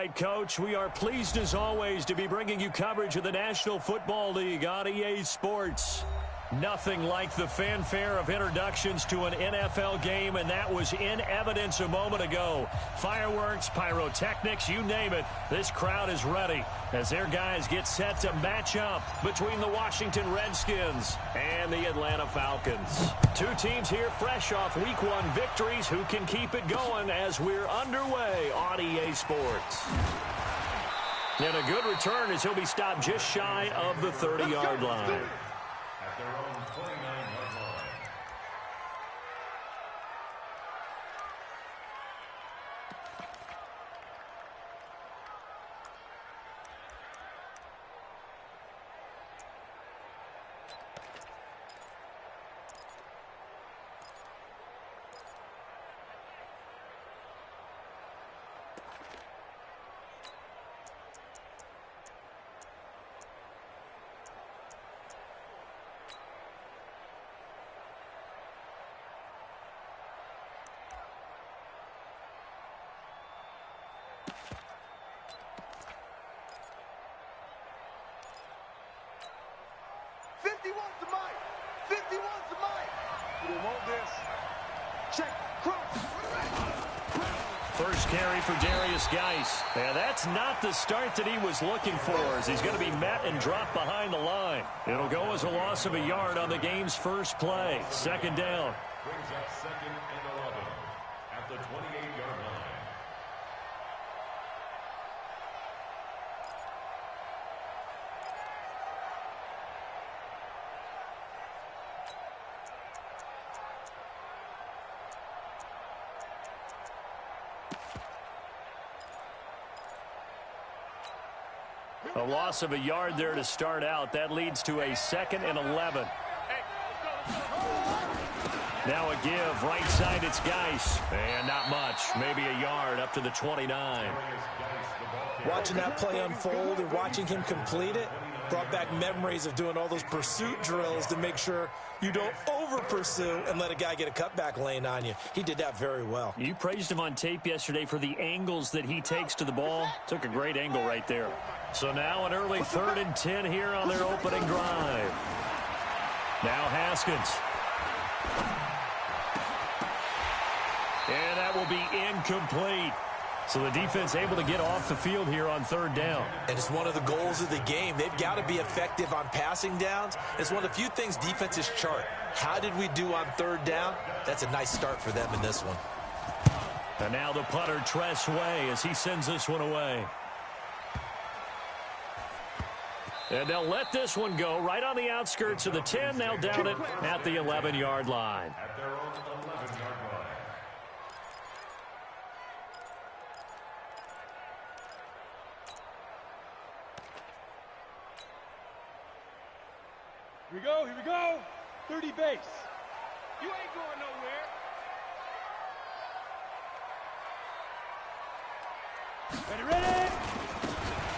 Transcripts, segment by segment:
right, Coach. We are pleased, as always, to be bringing you coverage of the National Football League on EA Sports. Nothing like the fanfare of introductions to an NFL game, and that was in evidence a moment ago. Fireworks, pyrotechnics, you name it. This crowd is ready as their guys get set to match up between the Washington Redskins and the Atlanta Falcons. Two teams here fresh off Week 1 victories who can keep it going as we're underway on EA Sports. And a good return as he'll be stopped just shy of the 30-yard line. At their own 29-yard line. First carry for Darius Geis. And that's not the start that he was looking for, as he's going to be met and dropped behind the line. It'll go as a loss of a yard on the game's first play. Second down. Brings up 2nd and 11 at the 28-yard line. A loss of a yard there to start out. That leads to a 2nd and 11. Now a give. Right side, it's Geis. And not much. Maybe a yard up to the 29. Watching that play unfold and watching him complete it brought back memories of doing all those pursuit drills to make sure you don't over-pursue and let a guy get a cutback lane on you. He did that very well. You praised him on tape yesterday for the angles that he takes to the ball. Took a great angle right there. So now an early 3rd and 10 here on their opening drive. Now Haskins. And that will be incomplete. So the defense able to get off the field here on 3rd down. And it's one of the goals of the game. They've got to be effective on passing downs. It's one of the few things defenses chart. How did we do on 3rd down? That's a nice start for them in this one. And now the punter, Tress Way, as he sends this one away. And they'll let this one go right on the outskirts of the 10. They'll down it at the 11-yard line. At their own 11-yard line. Here we go. 30 base. You ain't going nowhere. Ready.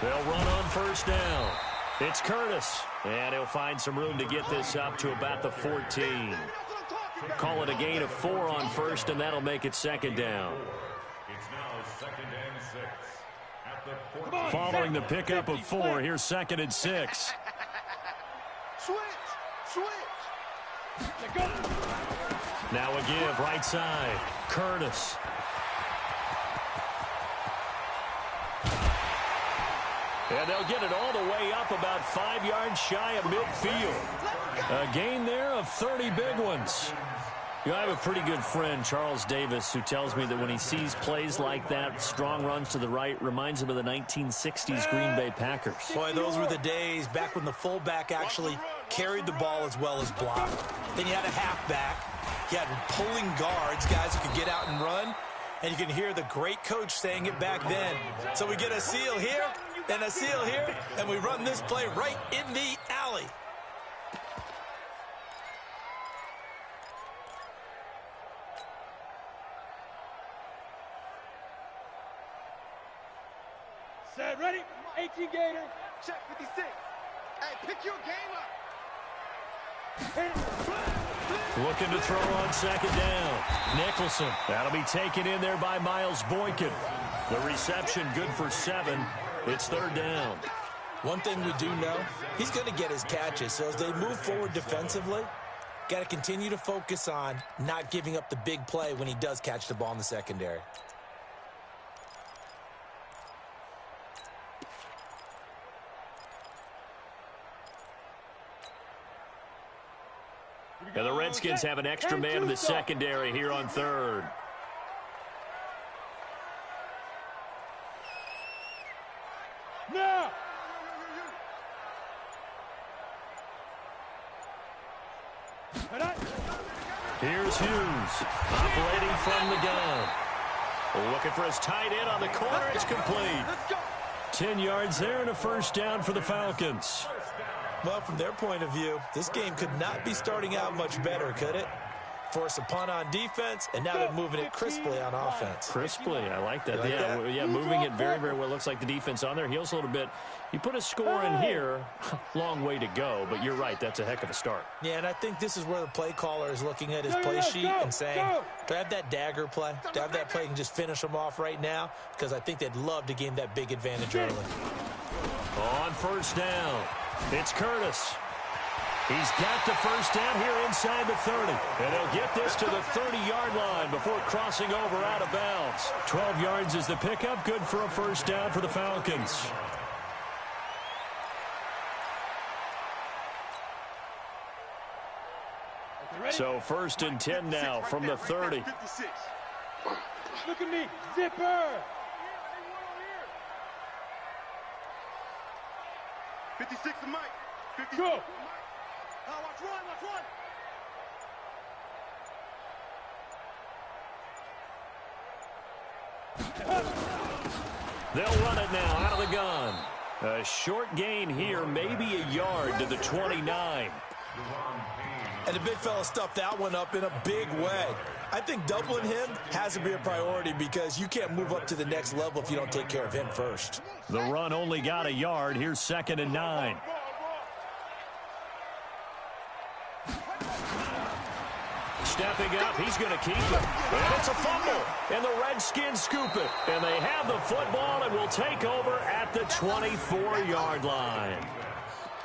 They'll run on 1st down. It's Curtis, and he'll find some room to get this up to about the 14. Call it a gain of 4 on 1st, and that'll make it 2nd down. It's now 2nd and 6 at the 14. Following the pickup of 4, here's 2nd and 6. Switch. Now a give, right side. Curtis. And they'll get it all the way up about 5 yards shy of midfield. A gain there of 30 big ones. You know, I have a pretty good friend, Charles Davis, who tells me that when he sees plays like that, strong runs to the right, reminds him of the 1960s Green Bay Packers. Boy, those were the days back when the fullback actually carried the ball as well as blocked. Then you had a halfback. You had pulling guards, guys who could get out and run. And you can hear the great coach saying it back then. So we get a seal here and a seal here, and we run this play right in the alley. Set, ready? 18 gainer. Check 56. Hey, pick your game up. Looking to throw on 2nd down. Nicholson. That'll be taken in there by Miles Boykin. The reception good for 7. It's third down. One thing we do know, he's going to get his catches. So as they move forward defensively, got to continue to focus on not giving up the big play when he does catch the ball in the secondary. And the Redskins have an extra man in the secondary here on third. Now. Here's Hughes, operating from the gun. Looking for his tight end on the corner. It's complete. 10 yards there and a first down for the Falcons. Well, from their point of view, this game could not be starting out much better, could it? Force a punt on defense, and now they're moving it crisply on offense. Crisply, I like that. That? Yeah, moving it very, very well. Looks like the defense on their heels a little bit. You put a score in here, long way to go, but you're right, that's a heck of a start. Yeah, and I think this is where the play caller is looking at his play sheet and saying, do I have that dagger play? Do I have that play and just finish them off right now? Because I think they'd love to gain that big advantage early. On first down, it's Curtis. He's got the first down here inside the 30. And he'll get this to the 30-yard line before crossing over out of bounds. 12 yards is the pickup. Good for a first down for the Falcons. So first and 10 now from the 30. Look at me, zipper. 56 to Mike. 56. Go. Watch run, watch run. They'll run it now out of the gun. A short gain here, maybe a yard to the 29. And the big fella stuffed that one up in a big way. I think doubling him has to be a priority because you can't move up to the next level if you don't take care of him first. The run only got a yard. Here's 2nd and 9. Stepping up, he's going to keep it. And it's a fumble. And the Redskins scoop it. And they have the football and will take over at the 24-yard line.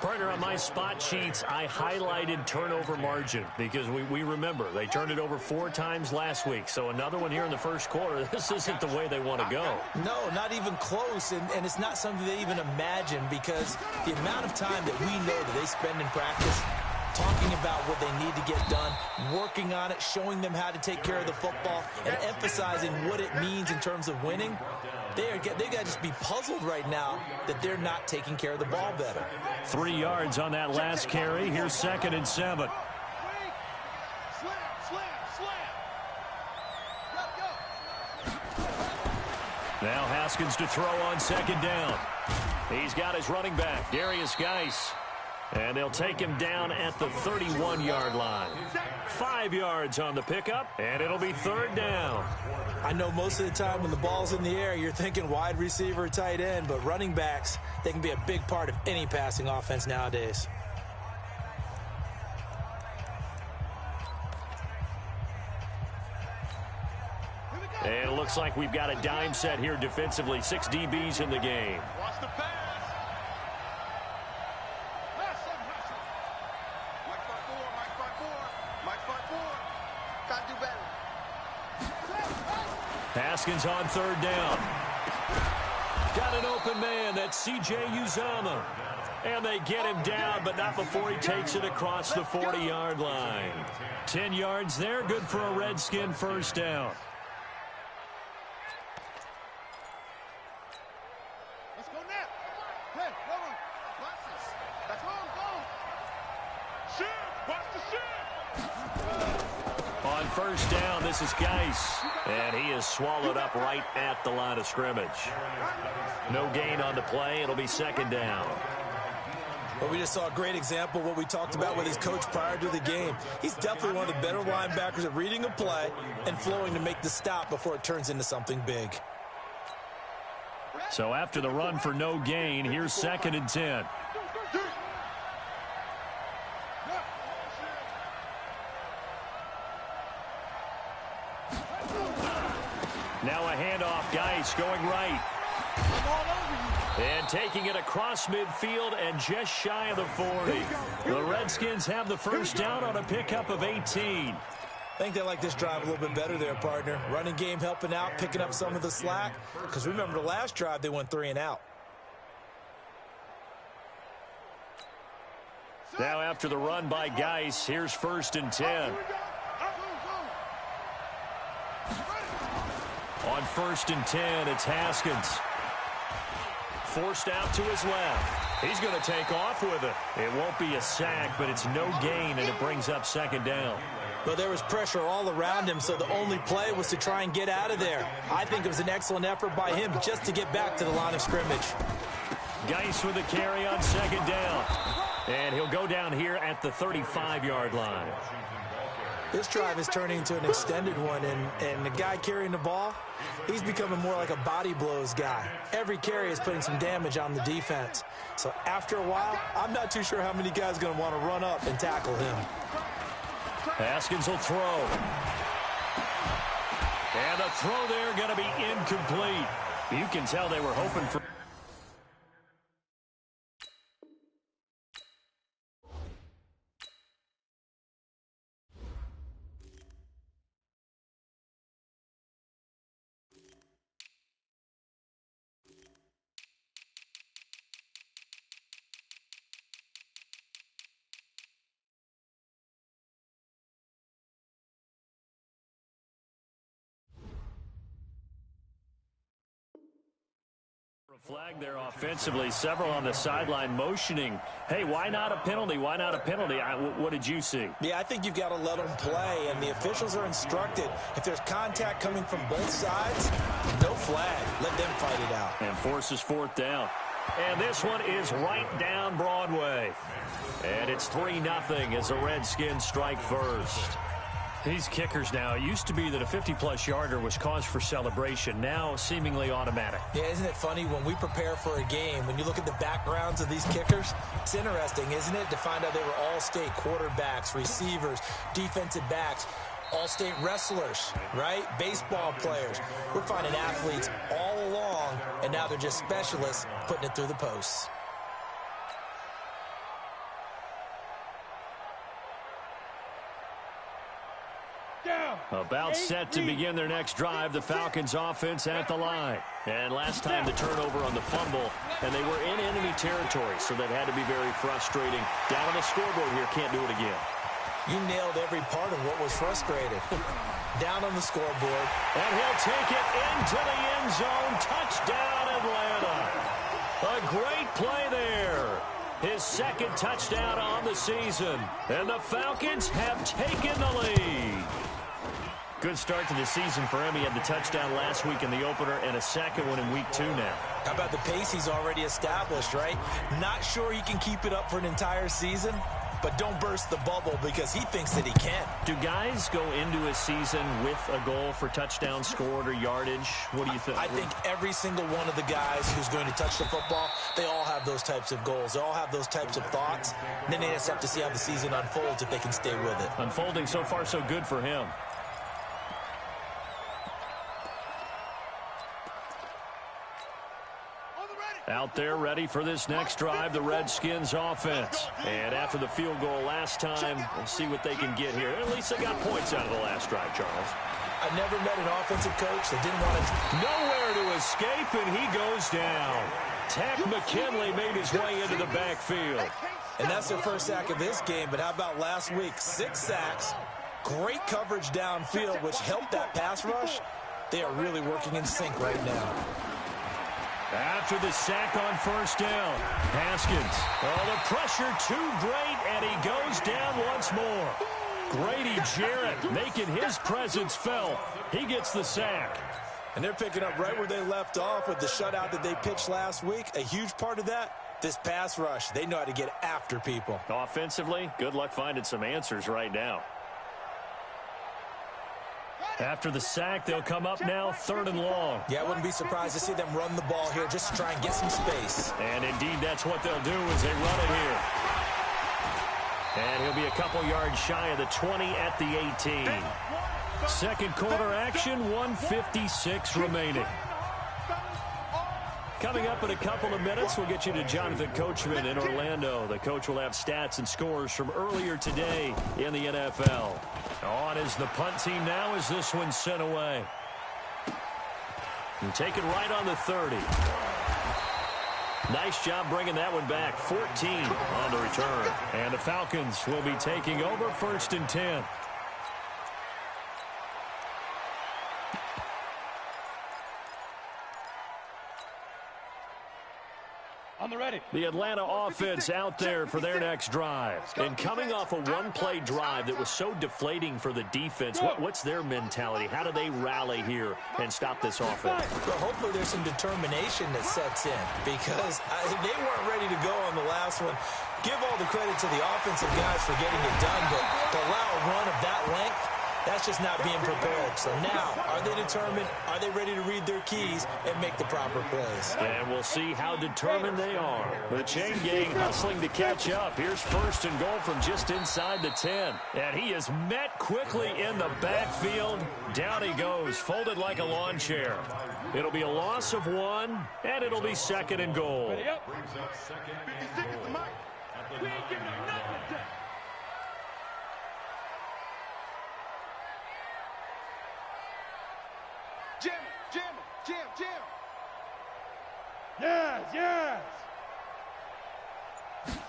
Partner, on my spot sheets, I highlighted turnover margin because we remember they turned it over 4 times last week. So another one here in the first quarter. This isn't the way they want to go. No, not even close. And it's not something they even imagine because the amount of time that we know that they spend in practice talking about what they need to get done, working on it, showing them how to take care of the football, and emphasizing what it means in terms of winning. They got to just be puzzled right now that they're not taking care of the ball better. 3 yards on that last carry. Here's 2nd and 7. Now Haskins to throw on 2nd down. He's got his running back, Darius Geis. And they'll take him down at the 31-yard line. 5 yards on the pickup, and it'll be 3rd down. I know most of the time when the ball's in the air, you're thinking wide receiver, tight end, but running backs, they can be a big part of any passing offense nowadays. And it looks like we've got a dime set here defensively. 6 DBs in the game. Watch the pass. Haskins on 3rd down. Got an open man. That's C.J. Uzomah. And they get him down, but not before he takes it across the 40-yard line. 10 yards there. Good for a Redskin first down. Let's go now. Hey, go on. Watch this. That's wrong. Go. Shoot. Watch the shoot. On first down, this is Geis. And he is swallowed up right at the line of scrimmage. No gain on the play. It'll be 2nd down. Well, we just saw a great example of what we talked about with his coach prior to the game. He's definitely one of the better linebackers at reading a play and flowing to make the stop before it turns into something big. So after the run for no gain, here's 2nd and 10. Now a handoff. Geis going right. And taking it across midfield and just shy of the 40. The Redskins have the first down on a pickup of 18. I think they like this drive a little bit better there, partner. Running game helping out, picking up some of the slack. Because remember, the last drive, they went 3 and out. Now after the run by Geis, here's 1st and 10. On 1st and 10, it's Haskins. Forced out to his left. He's going to take off with it. It won't be a sack, but it's no gain, and it brings up 2nd down. Well, there was pressure all around him, so the only play was to try and get out of there. I think it was an excellent effort by him just to get back to the line of scrimmage. Geis with a carry on 2nd down. And he'll go down here at the 35-yard line. This drive is turning into an extended one, and the guy carrying the ball, he's becoming more like a body blows guy. Every carry is putting some damage on the defense. So after a while, I'm not too sure how many guys are going to want to run up and tackle him. Haskins will throw. And the throw there going to be incomplete. You can tell they were hoping for... Flag there offensively. Several on the sideline motioning. Hey, why not a penalty? Why not a penalty? What did you see? Yeah, I think you've got to let them play, and the officials are instructed. If there's contact coming from both sides, no flag. Let them fight it out. And forces 4th down. And this one is right down Broadway. And it's 3-0 as the Redskins strike first. These kickers now, it used to be that a 50-plus yarder was cause for celebration. Now seemingly automatic. Yeah, isn't it funny when we prepare for a game, when you look at the backgrounds of these kickers, it's interesting, isn't it, to find out they were all-state quarterbacks, receivers, defensive backs, all-state wrestlers, right? Baseball players. We're finding athletes all along, and now they're just specialists putting it through the posts. About set to begin their next drive, the Falcons offense at the line. And last time the turnover on the fumble, and they were in enemy territory, so that had to be very frustrating. Down on the scoreboard here, can't do it again. You nailed every part of what was frustrated. Down on the scoreboard. And he'll take it into the end zone. Touchdown, Atlanta. A great play there. His 2nd touchdown on the season. And the Falcons have taken the lead. Good start to the season for him. He had the touchdown last week in the opener and a 2nd one in week 2 now. How about the pace he's already established, right? Not sure he can keep it up for an entire season, but don't burst the bubble because he thinks that he can. Do guys go into a season with a goal for touchdown scored or yardage? What do you think? I think every single one of the guys who's going to touch the football, they all have those types of goals. They all have those types of thoughts. And then they just have to see how the season unfolds if they can stay with it. Unfolding so far so good for him. Out there ready for this next drive, the Redskins offense. And after the field goal last time, we'll see what they can get here. At least they got points out of the last drive, Charles. I never met an offensive coach that didn't want to... Nowhere to escape, and he goes down. Takk McKinley made his way into the backfield. And that's their first sack of this game, but how about last week? 6 sacks, great coverage downfield, which helped that pass rush. They are really working in sync right now. After the sack on 1st down, Haskins. Oh, the pressure too great, and he goes down once more. Grady Jarrett making his presence felt. He gets the sack. And they're picking up right where they left off with the shutout that they pitched last week. A huge part of that, this pass rush. They know how to get after people. Offensively, good luck finding some answers right now. After the sack, they'll come up now 3rd and long. Yeah, I wouldn't be surprised to see them run the ball here just to try and get some space. And indeed, that's what they'll do as they run it here. And he'll be a couple yards shy of the 20 at the 18. Second quarter action, 1:56 remaining. Coming up in a couple of minutes, we'll get you to Jonathan Coachman in Orlando. The coach will have stats and scores from earlier today in the NFL. On is the punt team now as this one's sent away. And taken right on the 30. Nice job bringing that one back. 14 on the return. And the Falcons will be taking over 1st and 10. The Atlanta offense out there for their next drive. And coming off a one-play drive that was so deflating for the defense, what's their mentality? How do they rally here and stop this offense? Well, hopefully there's some determination that sets in because they weren't ready to go on the last one. Give all the credit to the offensive guys for getting it done, but to allow a run of that length, that's just not being prepared. So now, are they determined? Are they ready to read their keys and make the proper plays? And we'll see how determined they are. The chain gang hustling to catch up. Here's 1st and goal from just inside the 10. And he is met quickly in the backfield. Down he goes, folded like a lawn chair. It'll be a loss of 1, and it'll be 2nd and goal. Brings up 2nd and goal. At the 9-yard line. Jam, jam, jam, jam. Yes.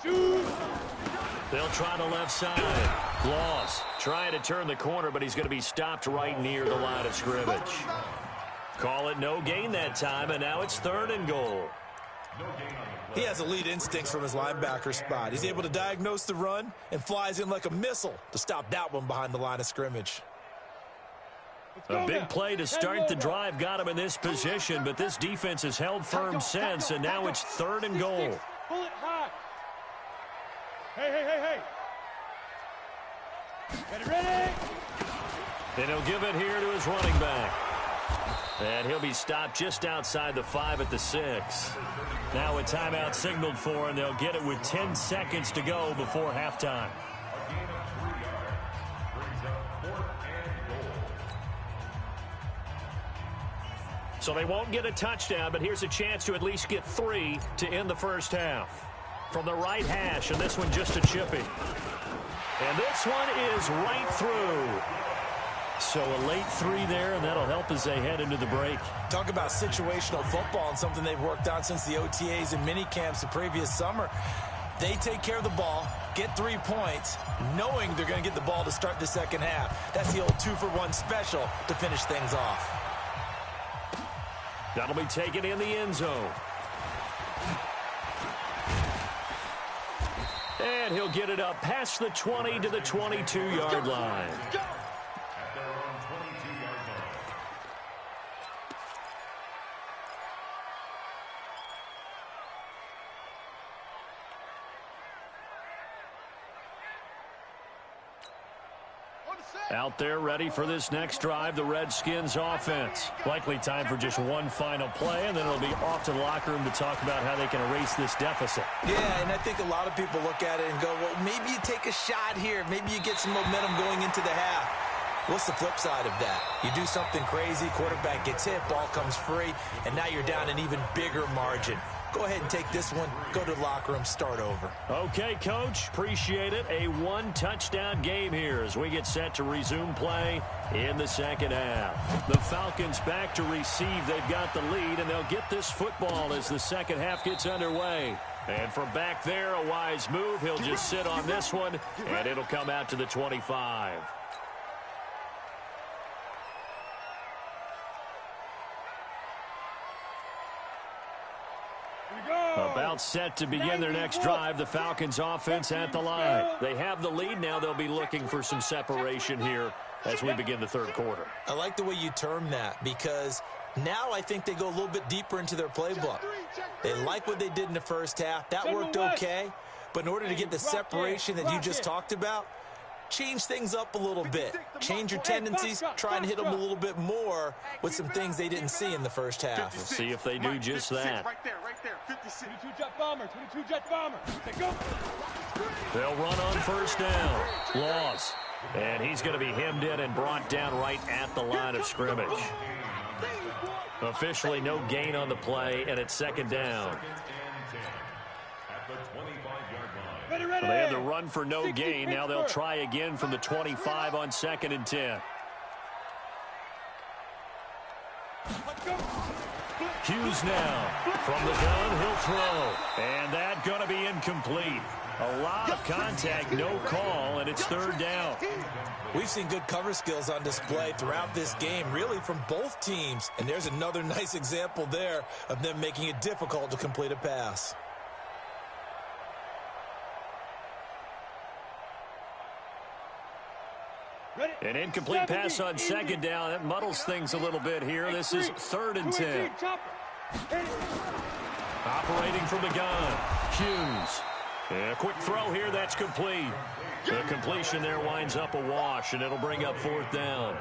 Shoot. They'll try the left side. Gloss trying to turn the corner, but he's going to be stopped right near the line of scrimmage. Call it no gain that time, and now it's 3rd and goal. He has elite instincts from his linebacker spot. He's able to diagnose the run and flies in like a missile to stop that one behind the line of scrimmage. A big play to start the drive got him in this position, but this defense has held firm since, and now it's 3rd and goal. Pull it high. Hey. Ready? And he'll give it here to his running back. And he'll be stopped just outside the 5 at the 6. Now a timeout signaled for, and they'll get it with 10 seconds to go before halftime. So they won't get a touchdown, but here's a chance to at least get 3 to end the first half. From the right hash, and this one just a chipping. And this one is right through. So a late 3 there, and that'll help as they head into the break. Talk about situational football and something they've worked on since the OTAs and mini camps the previous summer. They take care of the ball, get 3 points, knowing they're going to get the ball to start the second half. That's the old 2-for-1 special to finish things off. That'll be taken in the end zone. And he'll get it up past the 20 to the 22-yard line. At their own 22-yard line. Out there ready for this next drive, the Redskins offense. Likely time for just one final play, and then it'll be off to the locker room to talk about how they can erase this deficit. Yeah, and I think a lot of people look at it and go, well, maybe you take a shot here. Maybe you get some momentum going into the half. What's the flip side of that? You do something crazy, quarterback gets hit, ball comes free, and now you're down an even bigger margin. Go ahead and take this one, go to the locker room, start over. Okay, Coach, appreciate it. A one-touchdown game here as we get set to resume play in the second half. The Falcons back to receive. They've got the lead, and they'll get this football as the second half gets underway. And from back there, a wise move. He'll just sit on this one, and it'll come out to the 25. About set to begin their next drive, the Falcons offense at the line. They have the lead now. They'll be looking for some separation here as we begin the third quarter. I like the way you term that because now I think they go a little bit deeper into their playbook. They like what they did in the first half. That worked okay. But in order to get the separation that you just talked about, change things up a little bit. Change your tendencies. Try and hit them a little bit more with some things they didn't see in the first half. We'll see if they do just that. Right there, 56. 22 jet bomber, 22 jet bomber. Go. They'll run on first down. Loss. And he's going to be hemmed in and brought down right at the line of scrimmage. Officially no gain on the play, and it's second down. Well, they had the run for no gain. Now they'll try again from the 25 on 2nd and 10. Hughes now from the gun, he'll throw. And that's going to be incomplete. A lot of contact, no call, and it's 3rd down. We've seen good cover skills on display throughout this game, really from both teams. And there's another nice example there of them making it difficult to complete a pass. An incomplete pass on 2nd down. That muddles things a little bit here. This is 3rd and 10. Operating from the gun, Hughes. A quick throw here, that's complete. The completion there winds up a wash, and it'll bring up 4th down.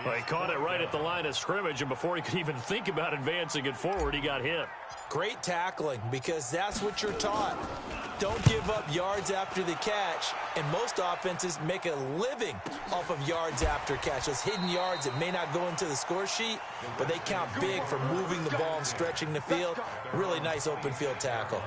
Well, he caught it right at the line of scrimmage, and before he could even think about advancing it forward, he got hit. Great tackling, because that's what you're taught. Don't give up yards after the catch, and most offenses make a living off of yards after catch. Those hidden yards that may not go into the score sheet, but they count big for moving the ball and stretching the field. Really nice open field tackle.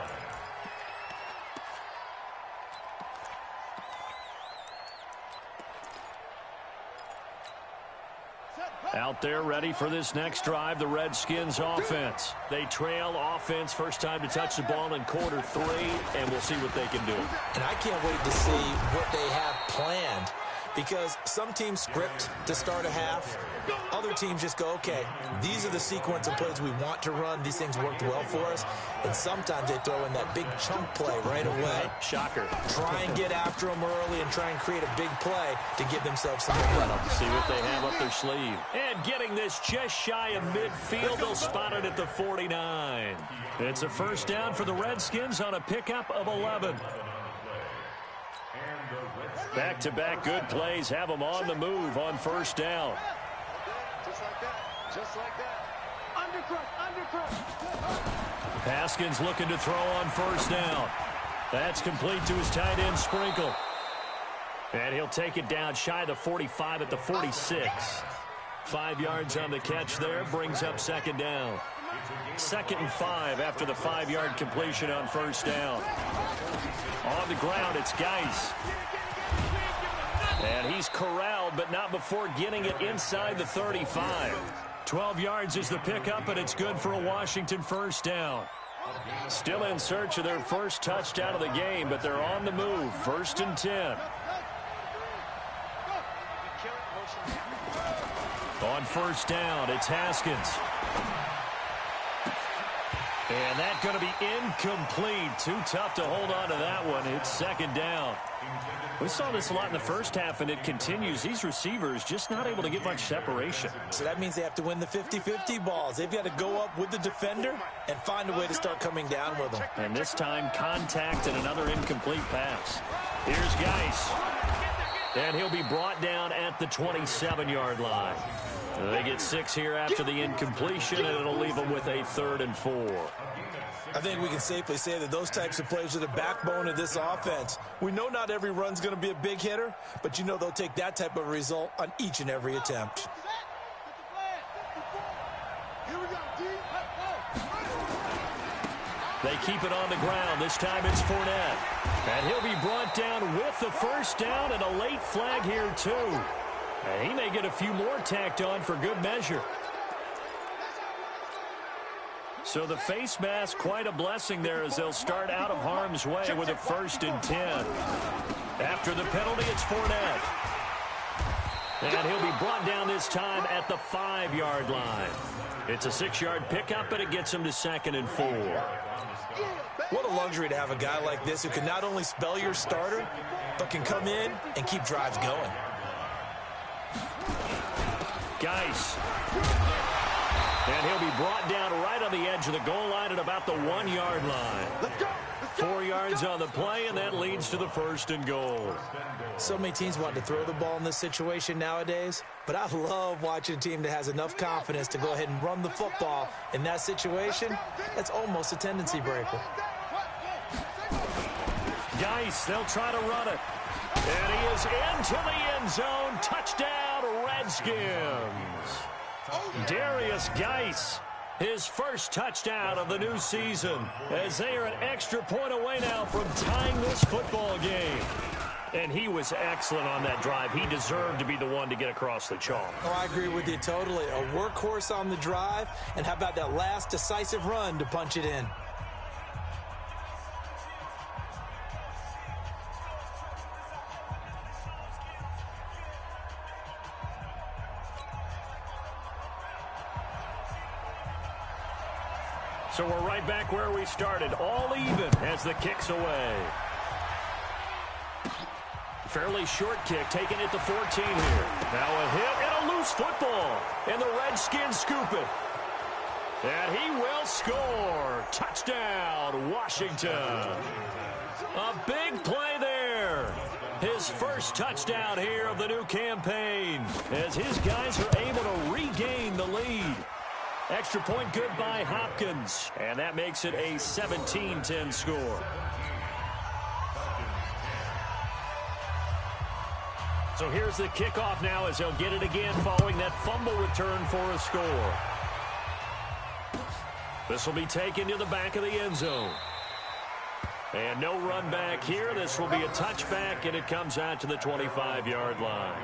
Out there ready for this next drive, the Redskins offense. They trail offense, first time to touch the ball in quarter 3, and we'll see what they can do. And I can't wait to see what they have planned, because some teams script to start a half. Other teams just go, okay, these are the sequence of plays we want to run. These things worked well for us. And sometimes they throw in that big chunk play right away. Shocker. Try and get after them early and try and create a big play to give themselves some momentum. See what they have up their sleeve. And getting this just shy of midfield, they'll spot it at the 49. It's a first down for the Redskins on a pickup of 11. Back-to-back good plays have them on the move on first down. Just like that. Just like that. Undercut. Haskins looking to throw on first down. That's complete to his tight end, Sprinkle. And he'll take it down shy of the 45 at the 46. 5 yards on the catch there, brings up second down. 2nd and 5 after the 5-yard completion on first down. On the ground, it's Geis. And he's corralled, but not before getting it inside the 35. 12 yards is the pickup, and it's good for a Washington first down. Still in search of their first touchdown of the game, but they're on the move. 1st and 10. On first down, it's Haskins. And that's going to be incomplete. Too tough to hold on to that one. It's second down. We saw this a lot in the first half, and it continues. These receivers just not able to get much separation. So that means they have to win the 50-50 balls. They've got to go up with the defender and find a way to start coming down with them. And this time, contact and another incomplete pass. Here's Geis. And he'll be brought down at the 27-yard line. They get 6 here after the incompletion, and it'll leave them with a 3rd and 4. I think we can safely say that those types of plays are the backbone of this offense. We know not every run's going to be a big hitter, but you know they'll take that type of result on each and every attempt. They keep it on the ground. This time it's Fournette. And he'll be brought down with the first down and a late flag here, too. And he may get a few more tacked on for good measure. So the face mask, quite a blessing there as they'll start out of harm's way with a 1st and 10. After the penalty, it's Fournette. And he'll be brought down this time at the 5-yard line. It's a 6-yard pickup, but it gets him to 2nd and 4. What a luxury to have a guy like this who can not only spell your starter, but can come in and keep drives going. Geis. And he'll be brought down right on the edge of the goal line at about the 1-yard line. 4 yards on the play, and that leads to the 1st and goal. So many teams want to throw the ball in this situation nowadays, but I love watching a team that has enough confidence to go ahead and run the football in that situation. That's almost a tendency breaker. Geis, they'll try to run it. And he is into the end zone. Touchdown, Redskins. Darius Geis, his first touchdown of the new season, as they are an extra point away now from tying this football game. And he was excellent on that drive. He deserved to be the one to get across the chalk. Oh, I agree with you totally. A workhorse on the drive, and how about that last decisive run to punch it in? So we're right back where we started, all even as the kick's away. Fairly short kick, taking it to 14 here. Now a hit and a loose football. And the Redskins scoop it. And he will score. Touchdown, Washington. A big play there. His first touchdown here of the new campaign, as his guys are able to regain the lead. Extra point good by Hopkins. And that makes it a 17-10 score. So here's the kickoff now as they'll get it again following that fumble return for a score. This will be taken to the back of the end zone. And no run back here. This will be a touchback, and it comes out to the 25-yard line.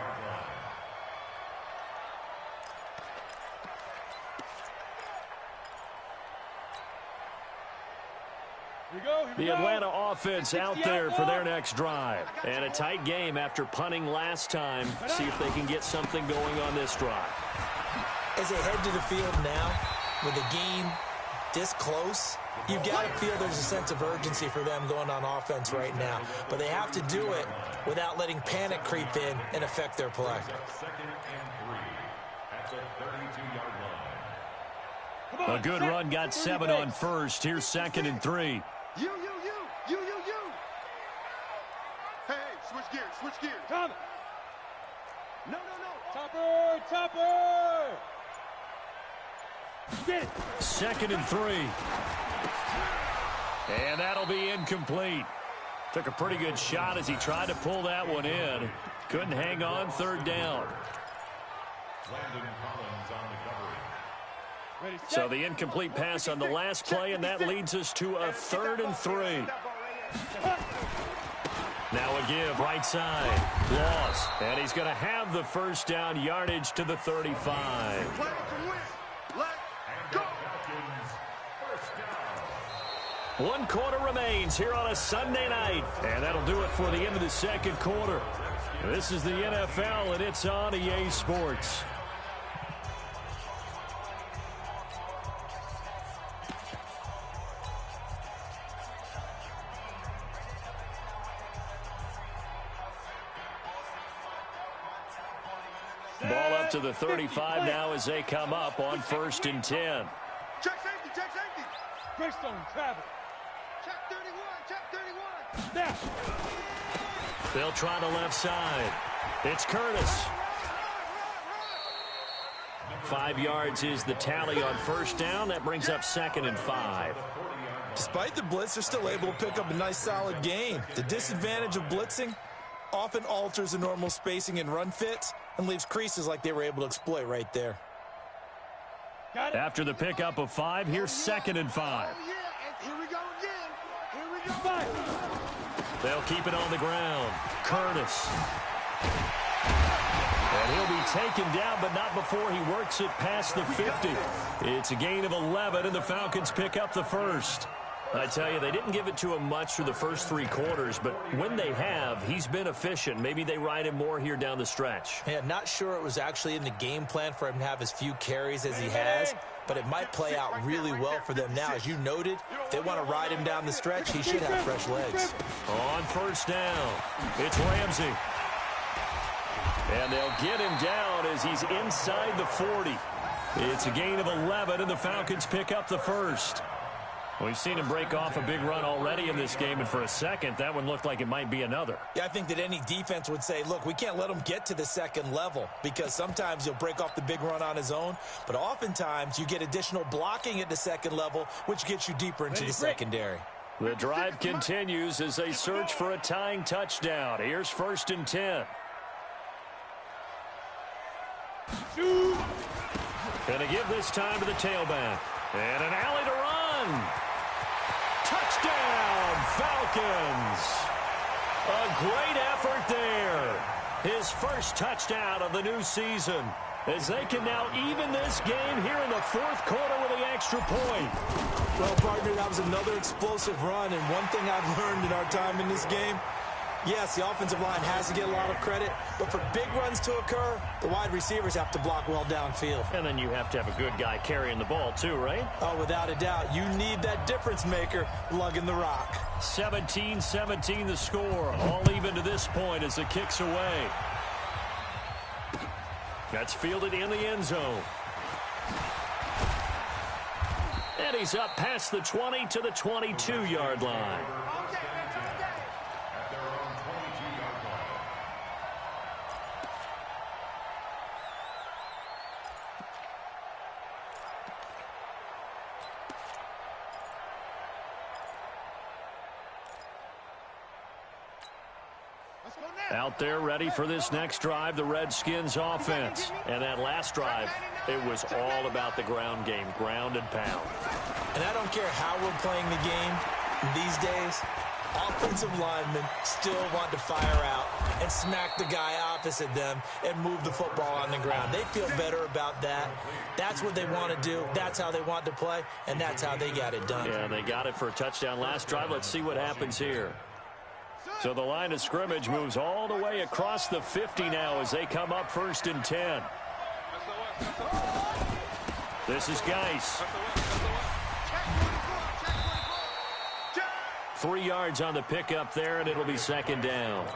The Atlanta offense out there for their next drive. And a tight game after punting last time. See if they can get something going on this drive. As they head to the field now, with the game this close, you've got to feel there's a sense of urgency for them going on offense right now. But they have to do it without letting panic creep in and affect their play. A good run, got 7 on first. Here's 2nd and 3. You. Hey, switch gears. Coming. No. Topper. Get it. 2nd and 3. And that'll be incomplete. Took a pretty good shot as he tried to pull that one in. Couldn't hang on, 3rd down. So the incomplete pass on the last play, and that leads us to a 3rd and 3. Now a give, right side. Loss. And he's going to have the first down, yardage to the 35. One quarter remains here on a Sunday night. And that'll do it for the end of the second quarter. This is the NFL, and it's on EA Sports. Ball up to the 35 now as they come up on 1st and 10. Check safety. Greystone, travel. Check 31. Now. They'll try the left side. It's Curtis. 5 yards is the tally on 1st down. That brings up 2nd and 5. Despite the blitz, they're still able to pick up a nice, solid gain. The disadvantage of blitzing often alters the normal spacing and run fits and leaves creases like they were able to exploit right there. After the pickup of 5, here's 2nd and 5. And here we go again. They'll keep it on the ground. Curtis. And he'll be taken down, but not before he works it past the 50. It's a gain of 11, and the Falcons pick up the first. I tell you, they didn't give it to him much through the first 3 quarters, but when they have, he's been efficient. Maybe they ride him more here down the stretch. Yeah, not sure it was actually in the game plan for him to have as few carries as he has, but it might play out really well for them now. As you noted, if they want to ride him down the stretch, he should have fresh legs. On 1st down, it's Ramsey. And they'll get him down as he's inside the 40. It's a gain of 11, and the Falcons pick up the first. We've seen him break off a big run already in this game, and for a second, that one looked like it might be another. Yeah, I think that any defense would say, look, we can't let him get to the 2nd level, because sometimes he'll break off the big run on his own, but oftentimes you get additional blocking at the 2nd level, which gets you deeper into the secondary. The drive continues as they search for a tying touchdown. Here's 1st and 10. Gonna give this time to the tailback. And an alley to run. Touchdown, Falcons. A great effort there. His first touchdown of the new season, as they can now even this game here in the 4th quarter with the extra point. Well, partner, that was another explosive run, and one thing I've learned in our time in this game, yes, the offensive line has to get a lot of credit, but for big runs to occur, the wide receivers have to block well downfield. And then you have to have a good guy carrying the ball too, right? Oh, without a doubt. You need that difference maker lugging the rock. 17-17 the score. All even to this point as it kicks away. That's fielded in the end zone. And he's up past the 20 to the 22-yard line. Out there ready for this next drive, the Redskins offense. And that last drive, it was all about the ground game, ground and pound. And I don't care how we're playing the game these days, offensive linemen still want to fire out and smack the guy opposite them and move the football on the ground. They feel better about that. That's what they want to do. That's how they want to play, and that's how they got it done. Yeah, they got it for a touchdown last drive. Let's see what happens here. So the line of scrimmage moves all the way across the 50 now as they come up 1st and 10. This is Geis. 3 yards on the pickup there, and it'll be 2nd down.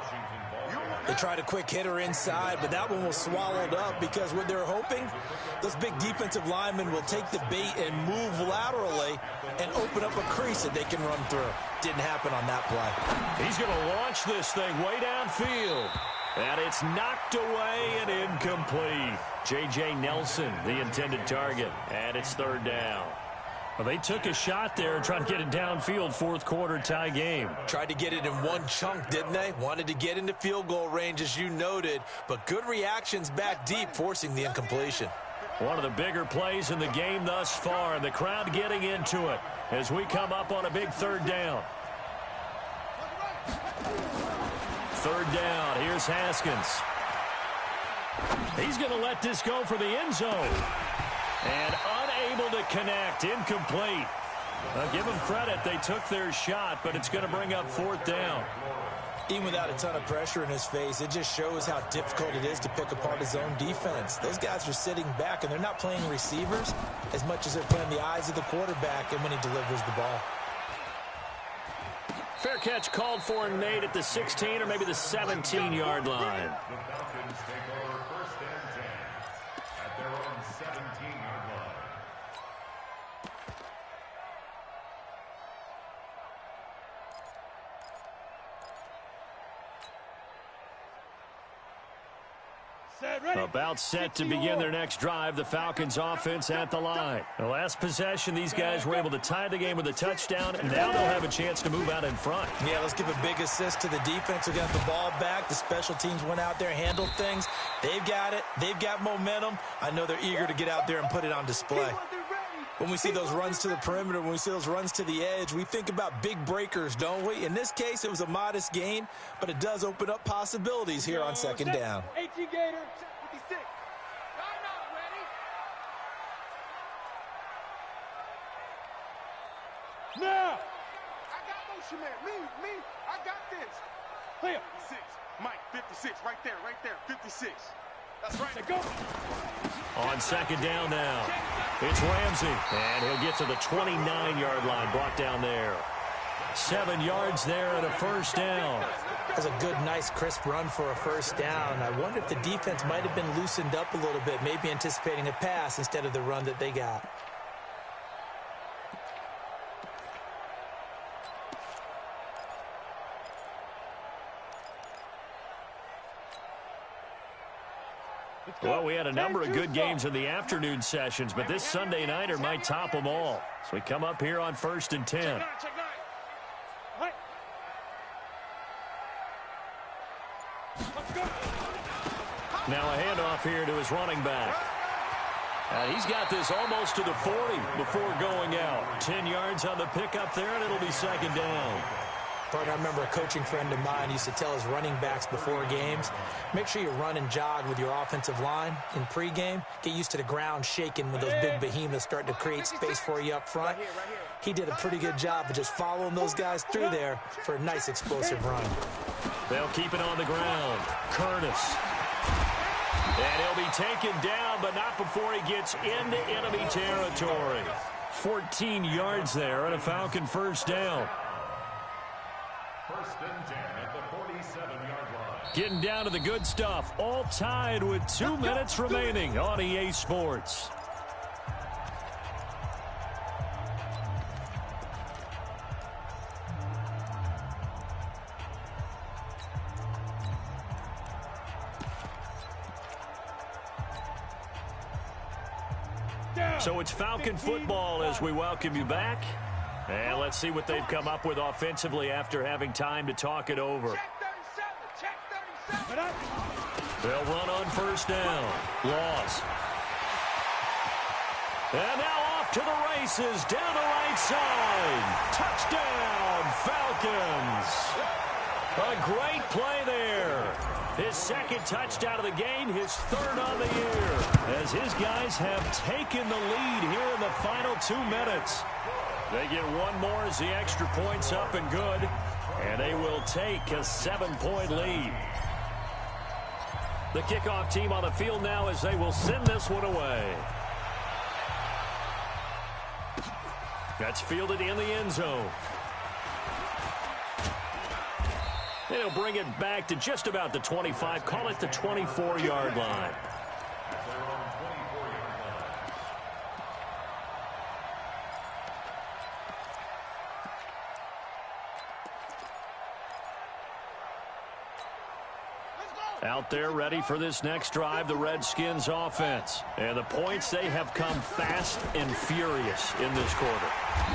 They tried a quick hitter inside, but that one was swallowed up because what they're hoping, those big defensive linemen will take the bait and move laterally and open up a crease that they can run through. Didn't happen on that play. He's going to launch this thing way downfield. And it's knocked away and incomplete. J.J. Nelson, the intended target. And it's 3rd down. Well, they took a shot there and tried to get it downfield, 4th quarter tie game. Tried to get it in one chunk, didn't they? Wanted to get into field goal range, as you noted, but good reactions back deep, forcing the incompletion. One of the bigger plays in the game thus far, and the crowd getting into it as we come up on a big 3rd down. 3rd down, here's Haskins. He's going to let this go for the end zone. And unable to connect, incomplete. Give them credit, they took their shot, but it's going to bring up 4th down. Even without a ton of pressure in his face, it just shows how difficult it is to pick apart his own defense. Those guys are sitting back, and they're not playing receivers as much as they're playing the eyes of the quarterback and when he delivers the ball. Fair catch called for and made at the 16 or maybe the 17-yard line. About set to begin their next drive, the Falcons offense at the line. The last possession, these guys were able to tie the game with a touchdown, and now they'll have a chance to move out in front. Yeah, let's give a big assist to the defense who got the ball back. The special teams went out there, handled things. They've got it. They've got momentum. I know they're eager to get out there and put it on display. When we see those runs to the perimeter, when we see those runs to the edge, we think about big breakers, don't we? In this case, it was a modest gain, but it does open up possibilities here on 2nd down. 18 Gator, 56. I'm not ready. Now. I got motion man. Me. I got this. Play up. 56. Mike, 56. Right there. 56. That's right. Go. On 2nd down now, it's Ramsey, and he'll get to the 29-yard line, brought down there. 7 yards there and a 1st down. That's a good, nice, crisp run for a 1st down. I wonder if the defense might have been loosened up a little bit, maybe anticipating a pass instead of the run that they got. Well, we had a number of good games in the afternoon sessions, but this Sunday nighter might top them all. So we come up here on 1st and 10. Now a handoff here to his running back. He's got this almost to the 40 before going out. 10 yards on the pickup there, and it'll be second down. Partner, I remember a coaching friend of mine used to tell his running backs before games, make sure you run and jog with your offensive line in pregame. Get used to the ground shaking when those big behemoths start to create space for you up front. He did a pretty good job of just following those guys through there for a nice explosive run. They'll keep it on the ground. Curtis. And he'll be taken down, but not before he gets into enemy territory. 14 yards there and a Falcon first down. First and 10 at the 47-yard line. Getting down to the good stuff. All tied with 2 minutes remaining on EA Sports. So it's Falcon football as we welcome you back. And let's see what they've come up with offensively after having time to talk it over. They'll run on first down. Loss. And now off to the races down the right side. Touchdown, Falcons. A great play there. His second touchdown of the game, his third on the year, as his guys have taken the lead here in the final 2 minutes. They get one more as the extra point's up and good, and they will take a 7-point lead. The kickoff team on the field now as they will send this one away. That's fielded in the end zone. They'll bring it back to just about the 25. Call it the 24-yard line. Out there ready for this next drive, the Redskins offense. And the points, they have come fast and furious in this quarter.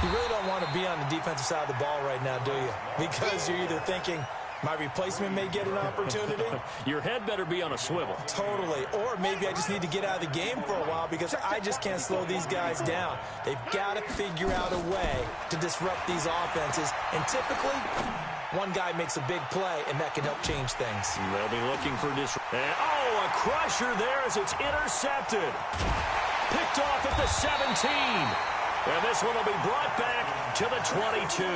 You really don't want to be on the defensive side of the ball right now, do you? Because you're either thinking, my replacement may get an opportunity. Your head better be on a swivel. Totally. Or maybe I just need to get out of the game for a while because I just can't slow these guys down. They've got to figure out a way to disrupt these offenses. And typically, one guy makes a big play, and that can help change things. They'll be looking for disruption. Oh, a crusher there as it's intercepted. Picked off at the 17. And this one will be brought back to the 22.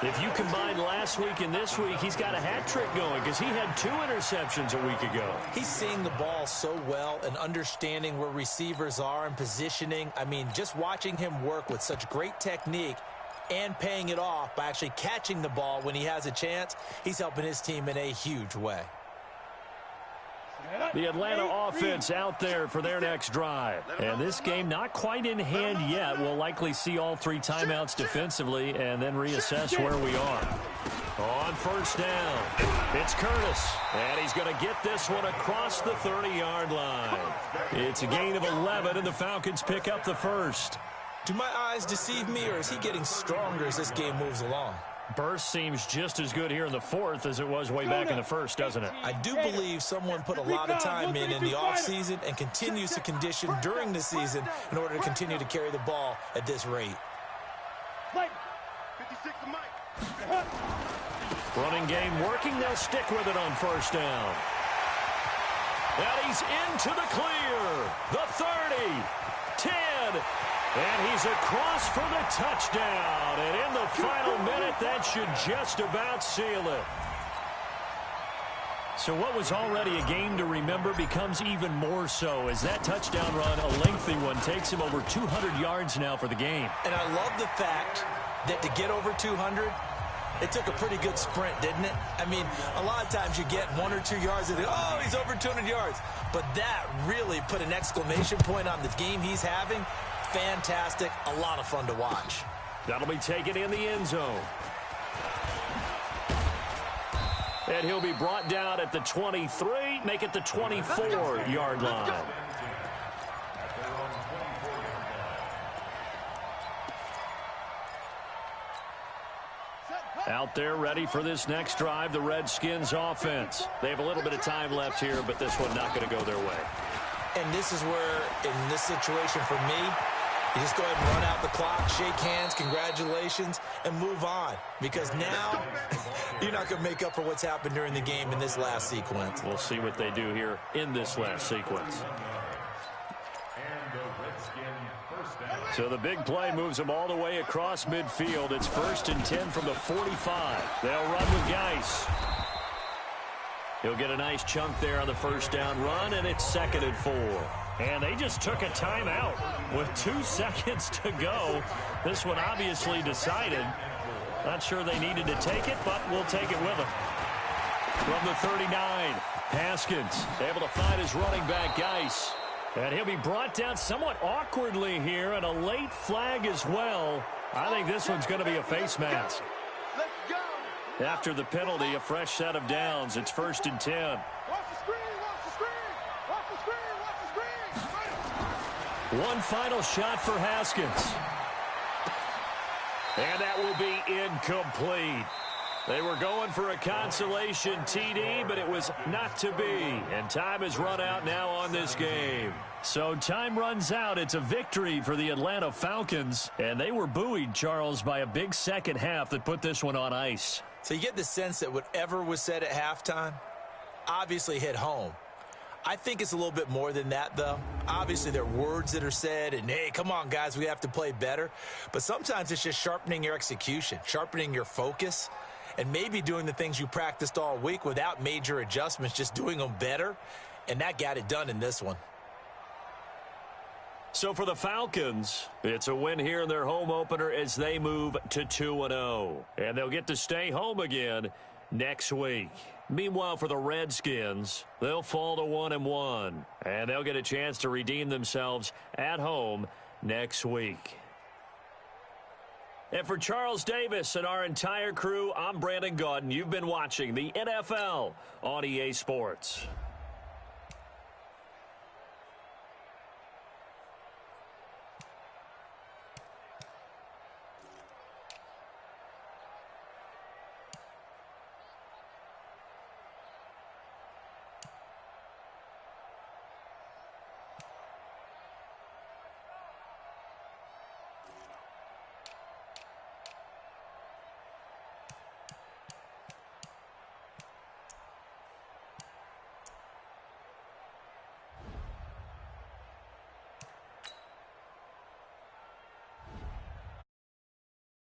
If you combine last week and this week, he's got a hat trick going because he had 2 interceptions a week ago. He's seeing the ball so well and understanding where receivers are and positioning. I mean, just watching him work with such great technique and paying it off by actually catching the ball when he has a chance, he's helping his team in a huge way. The Atlanta offense out there for their next drive. And this game not quite in hand yet. We'll likely see all 3 timeouts defensively and then reassess where we are. On first down, it's Curtis. And he's going to get this one across the 30-yard line. It's a gain of 11, and the Falcons pick up the first. Do my eyes deceive me, or is he getting stronger as this game moves along? Burst seems just as good here in the fourth as it was way back in the first, doesn't it? I do believe someone put a lot of time in the offseason and continues to condition during the season in order to continue to carry the ball at this rate. Running game working. They'll stick with it on first down. And he's into the clear. The 30, 10. And he's across for the touchdown. And in the final minute, that should just about seal it. So what was already a game to remember becomes even more so as that touchdown run, a lengthy one, takes him over 200 yards now for the game. And I love the fact that to get over 200, it took a pretty good sprint, didn't it? I mean, a lot of times you get 1 or 2 yards and oh, he's over 200 yards. But that really put an exclamation point on the game he's having. Fantastic. A lot of fun to watch. That'll be taken in the end zone. And he'll be brought down at the 23, make it the 24-yard line. Out there ready for this next drive, the Redskins offense. They have a little bit of time left here, but this one not going to go their way. And this is where, in this situation for me, you just go ahead and run out the clock, shake hands, congratulations, and move on. Because now you're not going to make up for what's happened during the game in this last sequence. We'll see what they do here in this last sequence. So the big play moves them all the way across midfield. It's 1st and 10 from the 45. They'll run with Geis. He'll get a nice chunk there on the first down run, and it's 2nd and 4. And they just took a timeout with 2 seconds to go. This one obviously decided. Not sure they needed to take it, but we'll take it with them. From the 39, Haskins able to find his running back, Geis. And he'll be brought down somewhat awkwardly here, and a late flag as well. I think this one's going to be a face mask. Let's go. After the penalty, a fresh set of downs. It's 1st and 10. Watch the screen, watch the screen. Watch the screen, watch the screen. One final shot for Haskins. And that will be incomplete. They were going for a consolation TD, but it was not to be. And time has run out now on this game. So time runs out. It's a victory for the Atlanta Falcons. And they were buoyed, Charles, by a big second half that put this one on ice. So you get the sense that whatever was said at halftime obviously hit home. I think it's a little bit more than that, though. Obviously, there are words that are said, and, hey, come on, guys, we have to play better. But sometimes it's just sharpening your execution, sharpening your focus, and maybe doing the things you practiced all week without major adjustments, just doing them better. And that got it done in this one. So for the Falcons, it's a win here in their home opener as they move to 2-0. And they'll get to stay home again next week. Meanwhile, for the Redskins, they'll fall to 1-1. And they'll get a chance to redeem themselves at home next week. And for Charles Davis and our entire crew, I'm Brandon Gaudin. You've been watching the NFL on EA Sports.